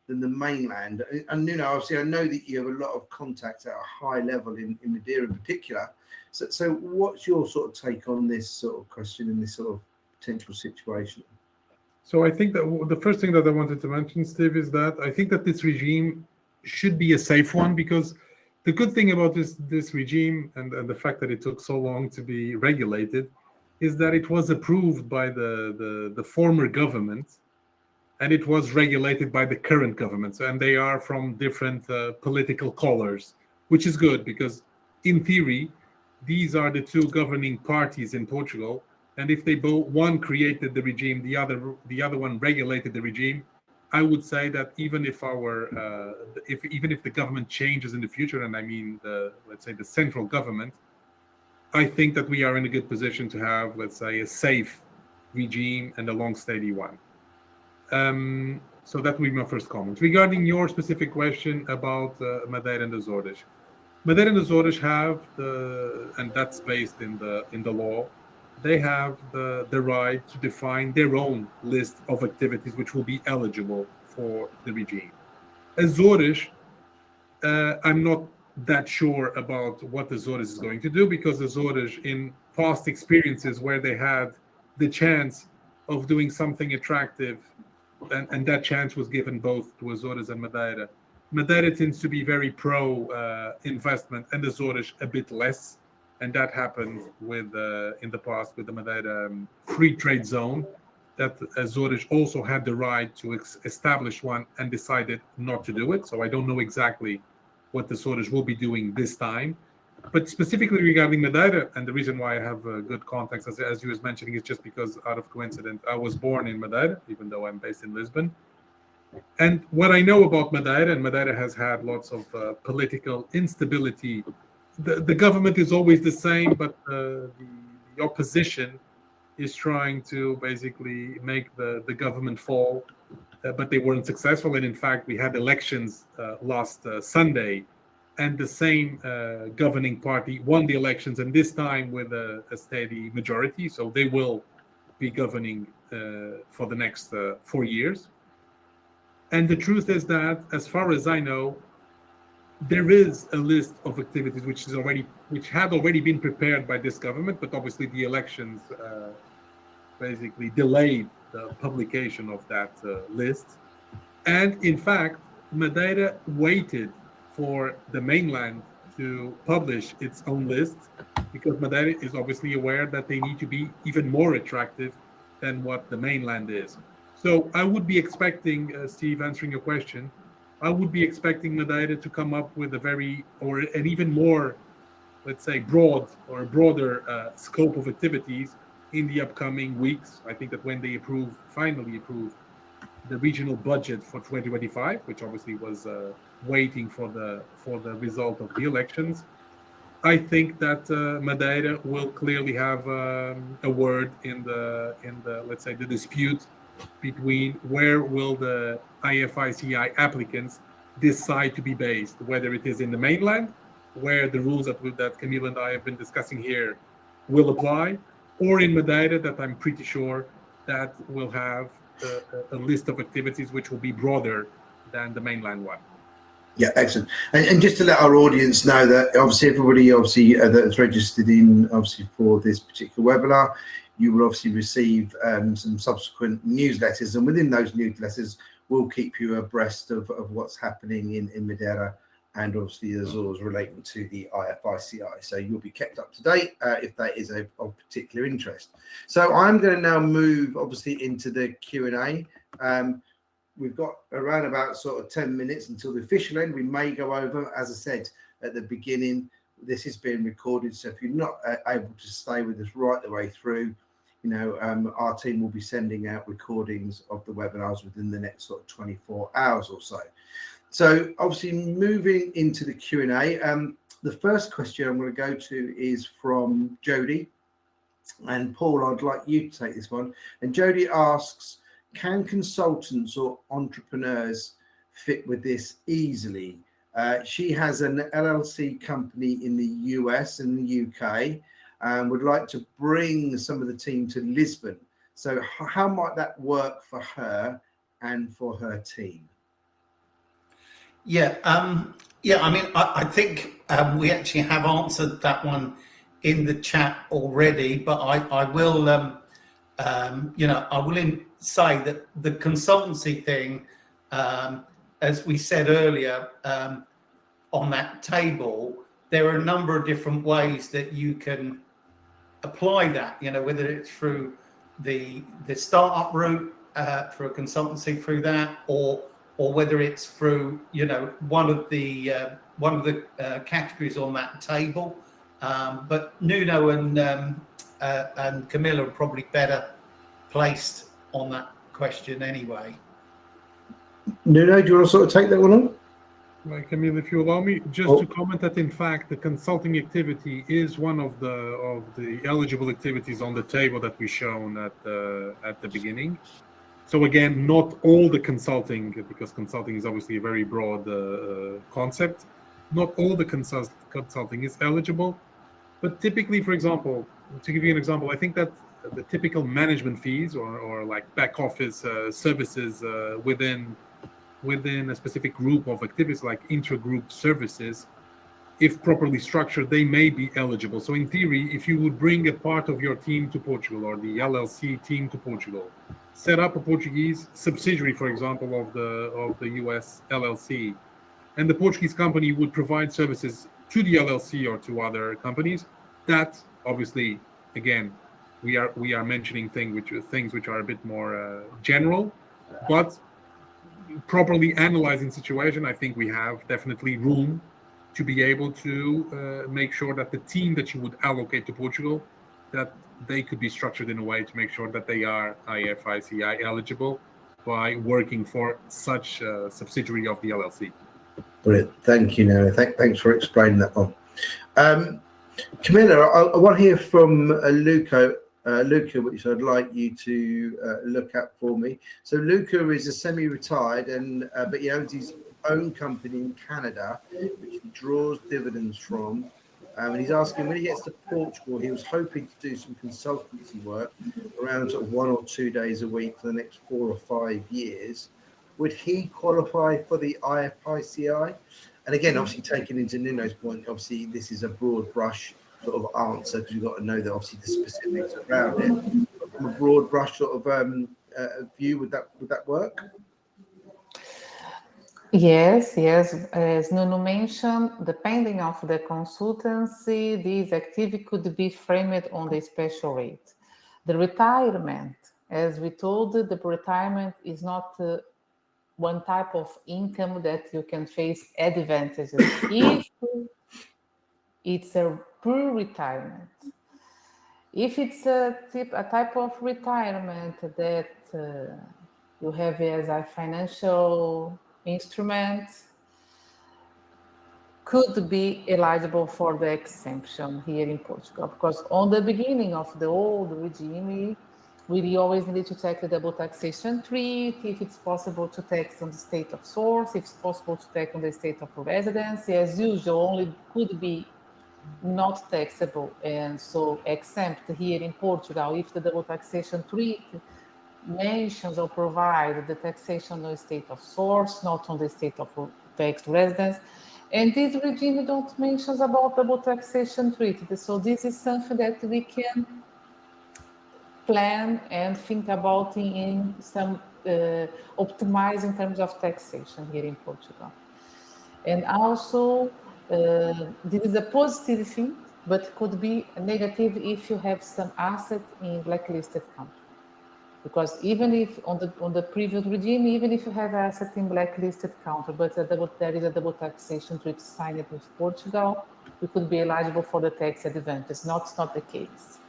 than the mainland. And, obviously, I know that you have a lot of contacts at a high level in Madeira in particular. So what's your sort of take on this sort of question and this sort of potential situation? So I think that the first thing that I wanted to mention, Steve, is that I think that this regime should be a safe one, because the good thing about this regime and the fact that it took so long to be regulated is that it was approved by the former government, and it was regulated by the current government. And they are from different political colors, which is good, because in theory, these are the two governing parties in Portugal. And if they both, one created the regime, the other one regulated the regime, I would say that even if the government changes in the future, and I mean let's say the central government, I think that we are in a good position to have, let's say, a safe regime and a long, steady one. So that would be my first comment. Regarding your specific question about Madeira and Azores. Madeira and Azores have and that's based in the law, they have the right to define their own list of activities which will be eligible for the regime. Azores, I'm not that sure about what Azores is going to do, because Azores, in past experiences where they had the chance of doing something attractive, and that chance was given both to Azores and Madeira. Madeira tends to be very pro investment, and Azores a bit less. And that happened with in the past with the Madeira free trade zone, that Azores also had the right to establish one and decided not to do it. So I don't know exactly what the Azores will be doing this time. But specifically regarding Madeira, and the reason why I have good contacts, as you was mentioning, is just because out of coincidence, I was born in Madeira, even though I'm based in Lisbon. And what I know about Madeira, and Madeira has had lots of political instability. The government is always the same, but the opposition is trying to basically make the government fall, but they weren't successful. And in fact, we had elections last Sunday, and the same governing party won the elections, and this time with a steady majority. So they will be governing for the next 4 years. And the truth is that, as far as I know, there is a list of activities which had already been prepared by this government, but obviously the elections basically delayed the publication of that list. And in fact, Madeira waited for the mainland to publish its own list, because Madeira is obviously aware that they need to be even more attractive than what the mainland is. So I would be expecting, Steve, answering your question, I would be expecting Madeira to come up with an even more, let's say, broader scope of activities in the upcoming weeks. I think that when they finally approve the regional budget for 2025, which obviously was waiting for the result of the elections, I think that Madeira will clearly have a word in the let's say the dispute between where will the IFICI applicants decide to be based, whether it is in the mainland, where the rules that Camille and I have been discussing here will apply, or in Madeira, that I'm pretty sure that will have a list of activities which will be broader than the mainland one. Yeah, excellent. And just to let our audience know that obviously everybody that's registered in for this particular webinar, you will obviously receive some subsequent newsletters, and within those newsletters we'll keep you abreast of what's happening in Madeira and obviously the Azores relating to the IFICI. So you'll be kept up to date if that is of particular interest. So I'm going to now move obviously into the Q&A. We've got around about sort of 10 minutes until the official end. We may go over, as I said at the beginning, this is being recorded. So if you're not able to stay with us right the way through, our team will be sending out recordings of the webinars within the next sort of 24 hours or so. So obviously moving into the Q&A, the first question I'm going to go to is from Jody. And Paul, I'd like you to take this one. And Jody asks, can consultants or entrepreneurs fit with this easily? She has an LLC company in the US and the UK and would like to bring some of the team to Lisbon. So how might that work for her and for her team? Yeah, I mean, I think we actually have answered that one in the chat already, but I will, I will say that the consultancy thing, as we said earlier, on that table, there are a number of different ways that you can apply that, whether it's through the startup route, through a consultancy through that, or whether it's through, one of the categories on that table. But Nuno and Camilla are probably better placed on that question anyway. Nuno, do you want to sort of take that one on? Well, Camille, if you allow me, just to comment that in fact the consulting activity is one of the eligible activities on the table that we shown at the beginning. So again, not all the consulting, because consulting is obviously a very broad concept. Not all the consulting is eligible, but typically, for example, to give you an example, I think that the typical management fees or like back office services within a specific group of activities, like intra-group services, if properly structured, they may be eligible. So in theory, if you would bring a part of your team to Portugal or the LLC team to Portugal, set up a Portuguese subsidiary, for example, of the US LLC, and the Portuguese company would provide services to the LLC or to other companies, that obviously, again, we are mentioning things which are a bit more general, but properly analyzing situation, I think we have definitely room to be able to make sure that the team that you would allocate to Portugal, that they could be structured in a way to make sure that they are IFICI eligible by working for such a subsidiary of the LLC. Brilliant. Thank you, Nuno. Thanks for explaining that one. Camilla, I want to hear from Luca, which I'd like you to look at for me. So Luca is a semi-retired, but he owns his own company in Canada, which he draws dividends from. And he's asking, when he gets to Portugal, he was hoping to do some consultancy work around sort of 1 or 2 days a week for the next 4 or 5 years. Would he qualify for the IFICI? And again, obviously taking into Nuno's point, obviously this is a broad brush sort of answer, because you've got to know that obviously the specifics around it. But from a broad brush sort of view, would that work? Yes. As Nuno mentioned, depending on the consultancy, this activity could be framed on the special rate. The retirement, as we told, the retirement is not one type of income that you can face advantages. If it's a pre-retirement, if it's a type of retirement that you have as a financial instrument, could be eligible for the exemption here in Portugal, because on the beginning of the old regime, we always need to check the double taxation treaty, if it's possible to tax on the state of source, if it's possible to tax on the state of residency. As usual, only could be not taxable and so exempt here in Portugal if the double taxation treaty mentions or provides the taxation on the state of source, not on the state of tax residence. And this regime don't mention about double taxation treaty. So this is something that we can plan and think about in some optimize in terms of taxation here in Portugal. And also, this is a positive thing, but could be a negative if you have some asset in blacklisted country. Because even if on the previous regime, even if you have asset in blacklisted country, but there is a double taxation treaty signed with Portugal, you could be eligible for the tax advantage. It's not the case.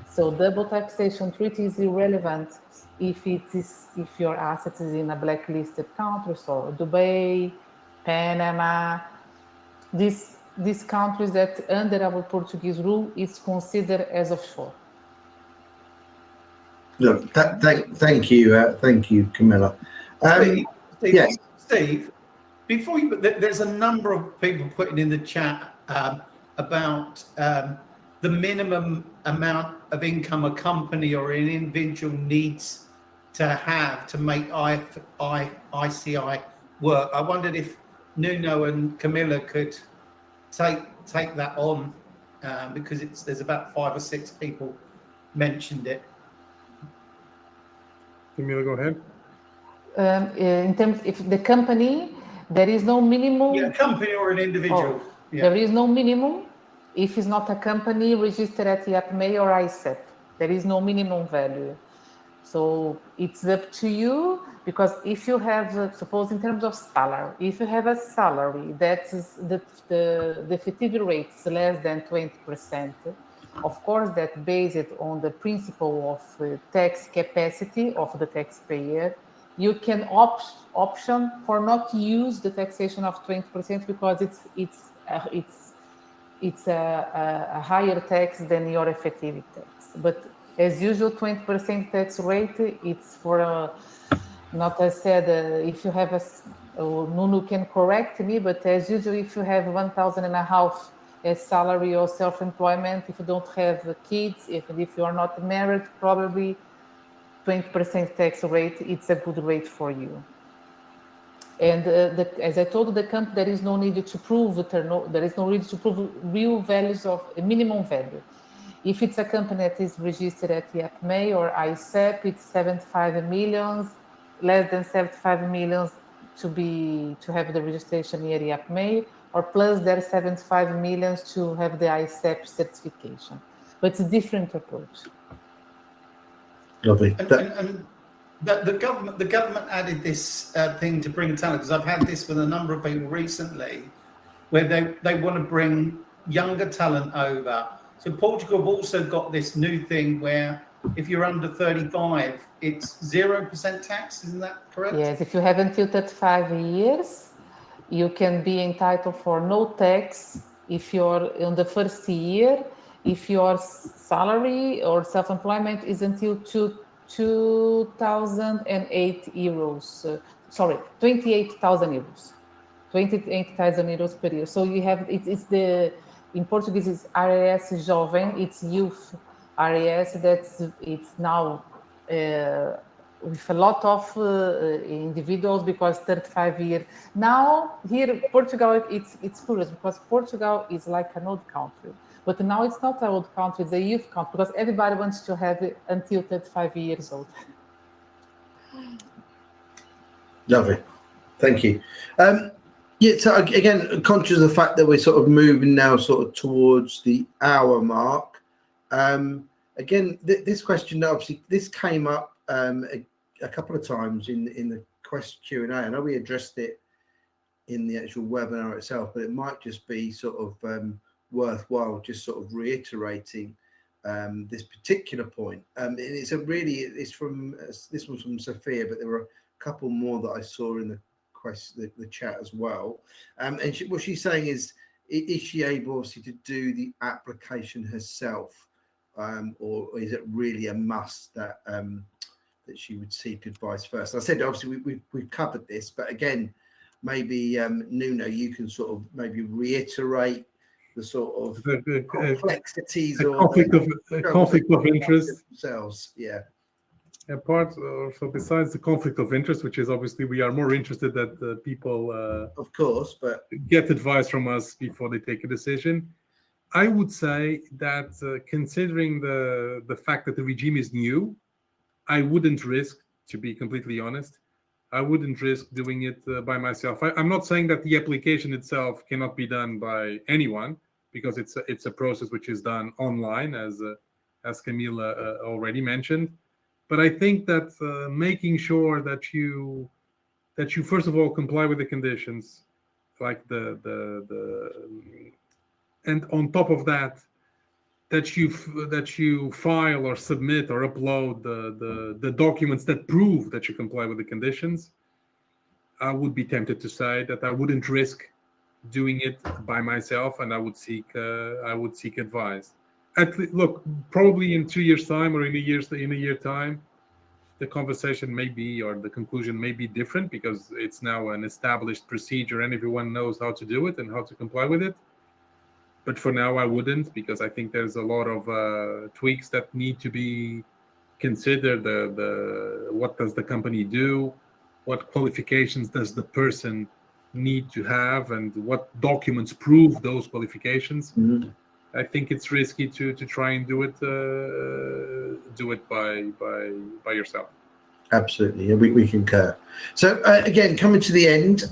So double taxation treaty is irrelevant if your asset is in a blacklisted country, so Dubai, Panama, these countries that under our Portuguese rule is considered as offshore. Look, thank you, Camilla. Steve, before you, there's a number of people putting in the chat about the minimum amount of income a company or an individual needs to have to make IFICI work. I wondered if Nuno and Camilla could take that on because there's about 5 or 6 people mentioned it. Camilla, go ahead. In terms, if the company, there is no minimum. Yeah, company or an individual. Yeah. There is no minimum if it's not a company registered at IAPMEI or ICEP. There is no minimum value. So it's up to you, because if you have, suppose in terms of salary, if you have a salary that is the effective rate is less than 20%, of course, that based on the principle of tax capacity of the taxpayer, you can option for not use the taxation of 20% because it's a higher tax than your effective tax. But as usual, 20% tax rate, it's for not as said. If you have Nuno can correct me, but as usual, if you have 1,500 as salary or self-employment, if you don't have kids, if you are not married, probably 20% tax rate, it's a good rate for you. And as I told the company, there is no need to prove there is no need to prove real values of minimum value. If it's a company that is registered at IAPMEI or ICEP, it's 75 million, less than 75 million to have the registration here at IAPMEI, or plus there's 75 million to have the ICEP certification. But it's a different approach. Lovely. And the government added this thing to bring talent, because I've had this with a number of people recently, where they want to bring younger talent over. So Portugal have also got this new thing where if you're under 35, it's 0% tax. Isn't that correct? Yes, if you have until 35 years, you can be entitled for no tax if you're in the first year, if your salary or self-employment is until 2,008 euros. 28,000 euros. 28,000 euros per year. So you have, in Portuguese, it's RAS Jovem, it's youth RAS, it's now with a lot of individuals, because 35 years. Now, here, Portugal, it's curious, because Portugal is like an old country. But now it's not an old country, it's a youth country, because everybody wants to have it until 35 years old. Lovely. Thank you. Yeah, so again, conscious of the fact that we're sort of moving now sort of towards the hour mark. Again, this question, obviously, this came up a couple of times in the Q&A. I know we addressed it in the actual webinar itself, but it might just be sort of worthwhile just sort of reiterating this particular point. This one's from Sophia, but there were a couple more that I saw in the chat as well. And what she's saying is she able obviously to do the application herself, or is it really a must that that she would seek advice first? I said obviously we've covered this, but again, maybe Nuno, you can sort of maybe reiterate the sort of complexities or conflict of interest themselves. Yeah. So besides the conflict of interest, which is obviously we are more interested that people of course, but get advice from us before they take a decision. I would say that considering the fact that the regime is new, I wouldn't risk, to be completely honest, I wouldn't risk doing it by myself. I'm not saying that the application itself cannot be done by anyone, because it's a process which is done online, as Camila already mentioned. But I think that making sure that you first of all comply with the conditions, like and on top of that, that you file or submit or upload the documents that prove that you comply with the conditions. I would be tempted to say that I wouldn't risk doing it by myself, and I would seek advice. Look, probably in 2 years' time or in a year time, the conversation may be, or the conclusion may be different, because it's now an established procedure and everyone knows how to do it and how to comply with it. But for now, I wouldn't, because I think there's a lot of tweaks that need to be considered. What does the company do? What qualifications does the person need to have, and what documents prove those qualifications? Mm-hmm. I think it's risky to try and do it by yourself. Absolutely, yeah, we concur. So again, coming to the end,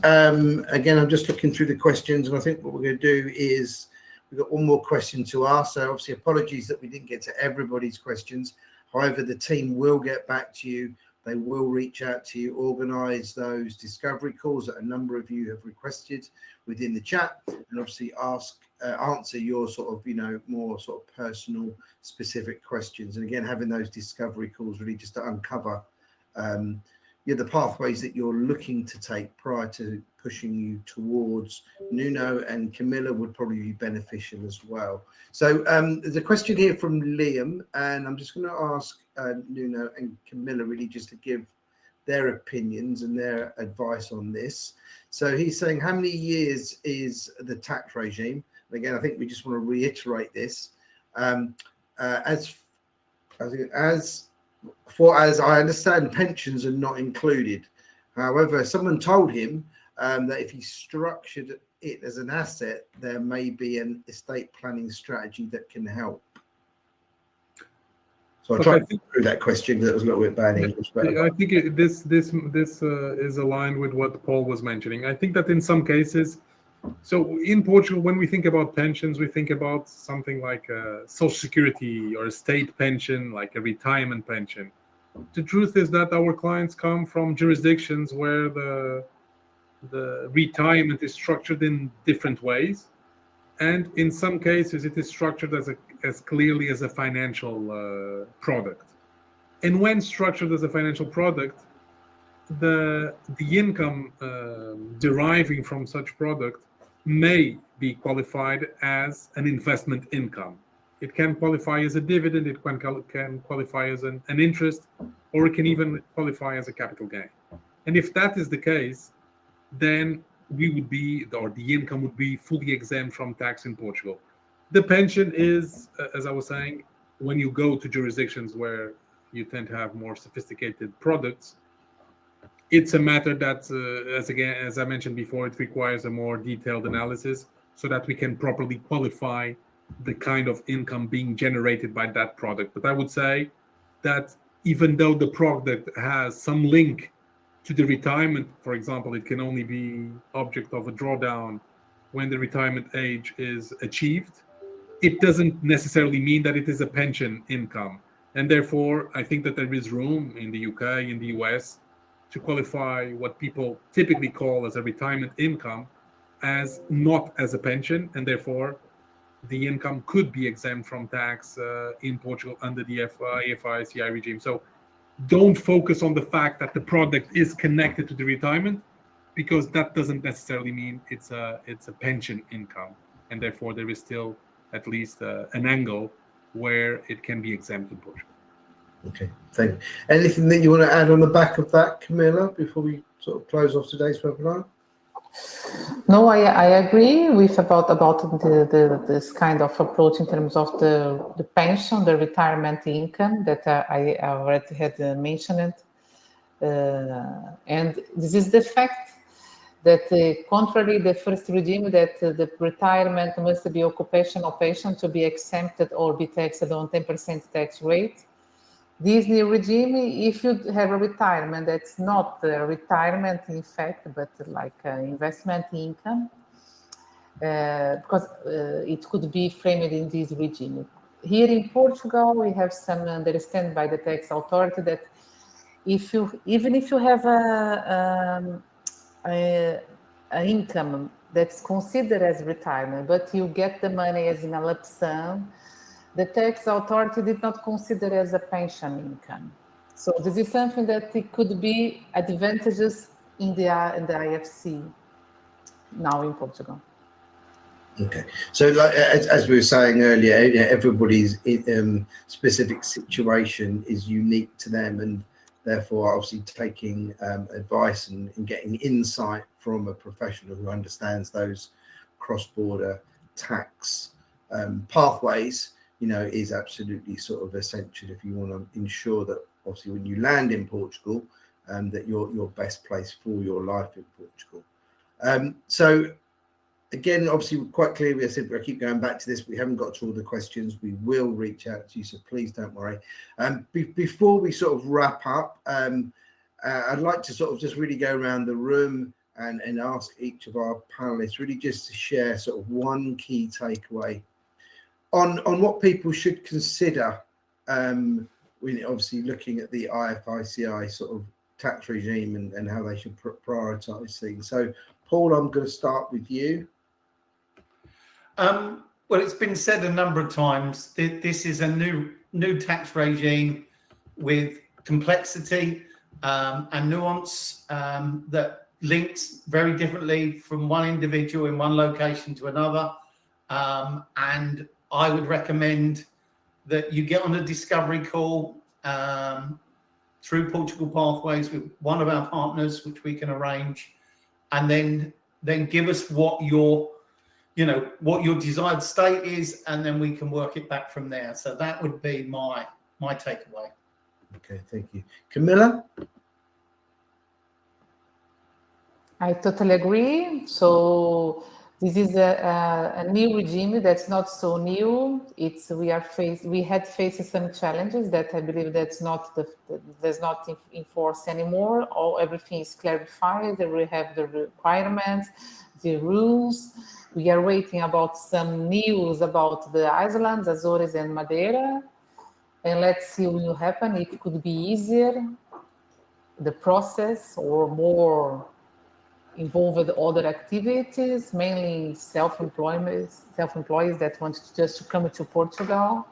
again, I'm just looking through the questions, and I think what we're going to do is we've got one more question to ask. So obviously, apologies that we didn't get to everybody's questions. However, the team will get back to you. They will reach out to you, organise those discovery calls that a number of you have requested within the chat, and obviously answer your sort of, more sort of personal, specific questions. And again, having those discovery calls really just to uncover the pathways that you're looking to take prior to pushing you towards Nuno and Camilla would probably be beneficial as well. So there's a question here from Liam, and I'm just going to ask Nuno and Camilla really just to give their opinions and their advice on this. So he's saying, how many years is the tax regime? And again, I think we just want to reiterate this. As I understand, pensions are not included. However, someone told him that if he structured it as an asset, there may be an estate planning strategy that can help. So I tried to think through that question because it was a little bit bad English. But I think this is aligned with what Paul was mentioning. I think that in some cases, so in Portugal, when we think about pensions, we think about something like a social security or a state pension, like a retirement pension. The truth is that our clients come from jurisdictions where the retirement is structured in different ways, and in some cases it is structured as clearly as a financial product. And when structured as a financial product, the income deriving from such product may be qualified as an investment income. It can qualify as a dividend, it can qualify as an interest, or it can even qualify as a capital gain. And if that is the case, then we would be, or the income would be fully exempt from tax in Portugal. The pension is, as I was saying, when you go to jurisdictions where you tend to have more sophisticated products, it's a matter that, as I mentioned before, it requires a more detailed analysis so that we can properly qualify the kind of income being generated by that product. But I would say that even though the product has some link to the retirement, for example, it can only be object of a drawdown when the retirement age is achieved, it doesn't necessarily mean that it is a pension income. And therefore, I think that there is room in the UK, in the US, to qualify what people typically call as a retirement income as not as a pension, and therefore the income could be exempt from tax in Portugal under the IFICI regime. So don't focus on the fact that the product is connected to the retirement, because that doesn't necessarily mean it's a pension income, and therefore there is still at least an angle where it can be exempt in Portugal. Okay, thank you. Anything that you want to add on the back of that, Camilla, before we sort of close off today's webinar? No, I agree with about this kind of approach in terms of the pension, the retirement income that I already had mentioned. And this is the fact that contrary the first regime, that the retirement must be occupational pension to be exempted or be taxed on 10% tax rate. This new regime, if you have a retirement that's not a retirement in fact, but like investment income, because it could be framed in this regime. Here in Portugal, we have some understanding by the tax authority that even if you have an income that's considered as retirement, but you get the money as in a lump sum, the tax authority did not consider as a pension income. So this is something that it could be advantages in the IFC now in Portugal. Okay, so like, as we were saying earlier, everybody's specific situation is unique to them, and therefore obviously taking advice and getting insight from a professional who understands those cross-border tax pathways, is absolutely sort of essential if you want to ensure that obviously when you land in Portugal, that you're best placed for your life in Portugal. So again, obviously quite clearly, I said I keep going back to this. We haven't got to all the questions. We will reach out to you, so please don't worry. Before we sort of wrap up, I'd like to sort of just really go around the room and ask each of our panelists really just to share sort of one key takeaway on what people should consider when obviously looking at the IFICI sort of tax regime and how they should prioritise things. So, Paul, I'm going to start with you. Well, it's been said a number of times, this is a new tax regime with complexity and nuance that links very differently from one individual in one location to another. And I would recommend that you get on a discovery call through Portugal Pathways with one of our partners, which we can arrange, and then give us what your desired state is, and then we can work it back from there. So that would be my takeaway. Okay, thank you. Camilla? I totally agree. So this is a new regime that's not so new. We had faced some challenges that I believe does not enforce anymore. Everything is clarified. We have the requirements, the rules. We are waiting about some news about the islands, Azores and Madeira, and let's see what will happen. It could be easier, the process, or more involved other activities, mainly self-employees that want just to come to Portugal.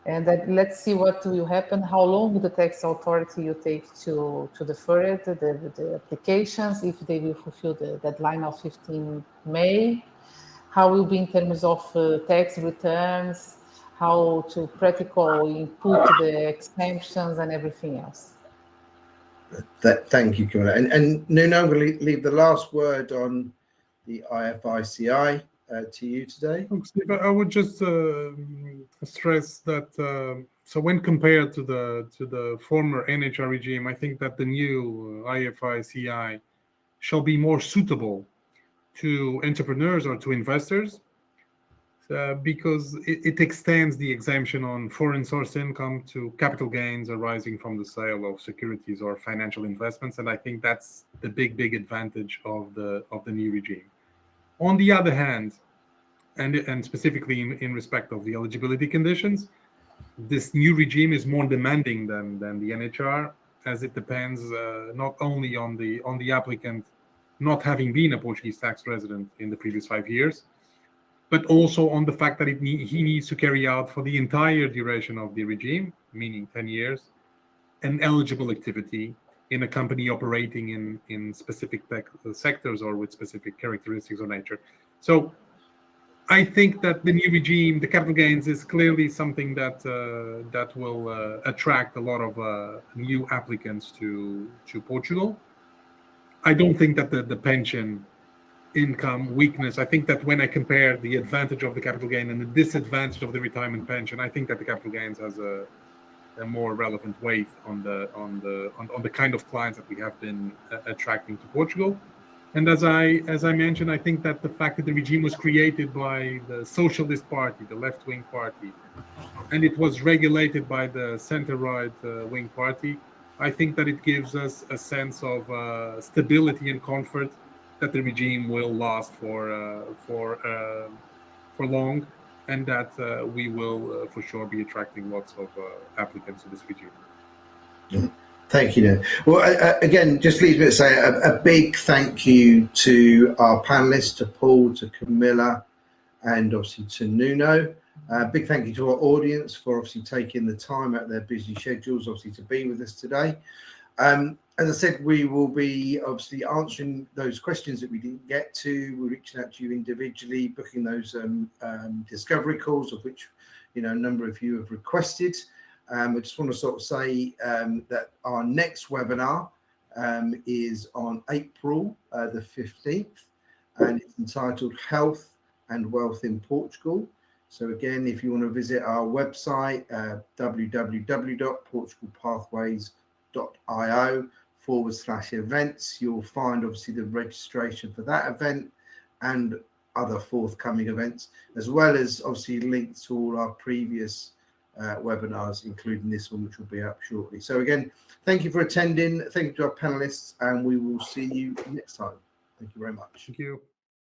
And let's see what will happen, how long the tax authority will take to defer it, the applications, if they will fulfill the deadline of 15 May, how will be in terms of tax returns, how to practical input the exemptions and everything else. Thank you, Camilla. And Nuno, I'm going to leave the last word on the IFICI to you today. Steve, I would just stress that so when compared to the former NHR regime, I think that the new IFICI shall be more suitable to entrepreneurs or to investors because it extends the exemption on foreign source income to capital gains arising from the sale of securities or financial investments, and I think that's the big advantage of the new regime. On the other hand, and specifically in respect of the eligibility conditions, this new regime is more demanding than the NHR, as it depends not only on the applicant not having been a Portuguese tax resident in the previous 5 years, but also on the fact that he needs to carry out for the entire duration of the regime, meaning 10 years, an eligible activity in a company operating in specific tech sectors or with specific characteristics or nature. So I think that the new regime, the capital gains, is clearly something that that will attract a lot of new applicants to Portugal. I don't think that the pension income weakness, I think that when I compare the advantage of the capital gain and the disadvantage of the retirement pension, I think that the capital gains has a more relevant weight on the kind of clients that we have been attracting to Portugal. And as I mentioned, I think that the fact that the regime was created by the Socialist Party, the left-wing party, and it was regulated by the center-right wing party, I think that it gives us a sense of stability and comfort that the regime will last for long, and that we will for sure be attracting lots of applicants to this regime. Yeah. Thank you, Nuno. Well, again, just leaves me to say a big thank you to our panelists, to Paul, to Camilla, and obviously to Nuno. Big thank you to our audience for obviously taking the time out of their busy schedules, obviously, to be with us today. As I said, we will be obviously answering those questions that we didn't get to. We're reaching out to you individually, booking those discovery calls, of which a number of you have requested. I just want to sort of say that our next webinar is on April the 15th, and it's entitled Health and Wealth in Portugal. So again, if you want to visit our website, www.portugalpathways.io/events, you'll find obviously the registration for that event and other forthcoming events, as well as obviously links to all our previous webinars, including this one, which will be up shortly. So again, thank you for attending. Thank you to our panelists, and we will see you next time. Thank you very much. Thank you.